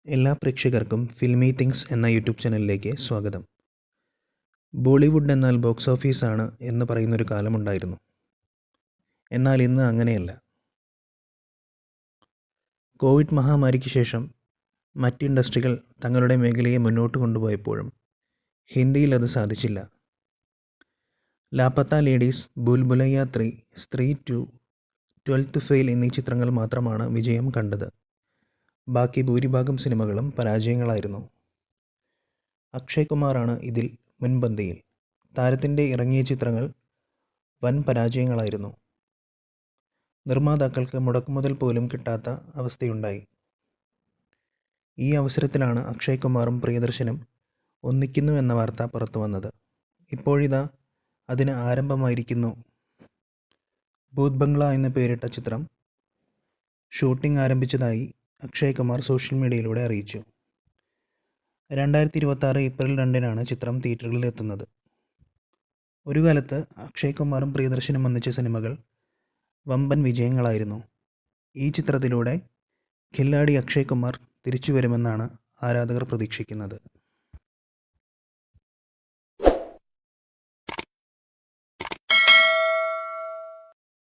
എല്ലാ പ്രേക്ഷകർക്കും filmy things എന്ന യൂട്യൂബ് ചാനലിലേക്ക് സ്വാഗതം. ബോളിവുഡ് എന്നാൽ ബോക്സ് ഓഫീസാണ് എന്ന് പറയുന്നൊരു കാലമുണ്ടായിരുന്നു. എന്നാൽ ഇന്ന് അങ്ങനെയല്ല. കോവിഡ് മഹാമാരിക്ക് ശേഷം മറ്റ് ഇൻഡസ്ട്രികൾ തങ്ങളുടെ മേഖലയെ മുന്നോട്ട് കൊണ്ടുപോയപ്പോഴും ഹിന്ദിയിൽ അത് സാധിച്ചില്ല. ലാപത്ത ലേഡീസ്, ബുൽബുലയ്യ 3, സ്ത്രീ 2, 12th ഫെയിൽ എന്നീ ചിത്രങ്ങൾ മാത്രമാണ് വിജയം കണ്ടത്. ബാക്കി ഭൂരിഭാഗം സിനിമകളും പരാജയങ്ങളായിരുന്നു. അക്ഷയ് കുമാറാണ് ഇതിൽ മുൻപന്തിയിൽ. താരത്തിൻ്റെ ഇറങ്ങിയ ചിത്രങ്ങൾ വൻ പരാജയങ്ങളായിരുന്നു. നിർമ്മാതാക്കൾക്ക് മുടക്കുമുതൽ പോലും കിട്ടാത്ത അവസ്ഥയുണ്ടായി. ഈ അവസരത്തിലാണ് അക്ഷയ് കുമാറും പ്രിയദർശനും ഒന്നിക്കുന്നു എന്ന വാർത്ത പുറത്തു വന്നത്. ഇപ്പോഴിതാ അതിന് ആരംഭമായിരിക്കുന്നു. ഭൂത് ബംഗ്ല എന്ന് പേരിട്ട ചിത്രം ഷൂട്ടിംഗ് ആരംഭിച്ചതായി അക്ഷയ് കുമാർ സോഷ്യൽ മീഡിയയിലൂടെ അറിയിച്ചു. 2026 ഏപ്രിൽ 2 ചിത്രം തിയേറ്ററുകളിൽ എത്തുന്നത്. ഒരു കാലത്ത് അക്ഷയ് കുമാറും പ്രിയദർശനും ഒന്നിച്ച സിനിമകൾ വമ്പൻ വിജയങ്ങളായിരുന്നു. ഈ ചിത്രത്തിലൂടെ ഖില്ലാടി അക്ഷയ് കുമാർ തിരിച്ചു വരുമെന്നാണ് ആരാധകർ പ്രതീക്ഷിക്കുന്നത്.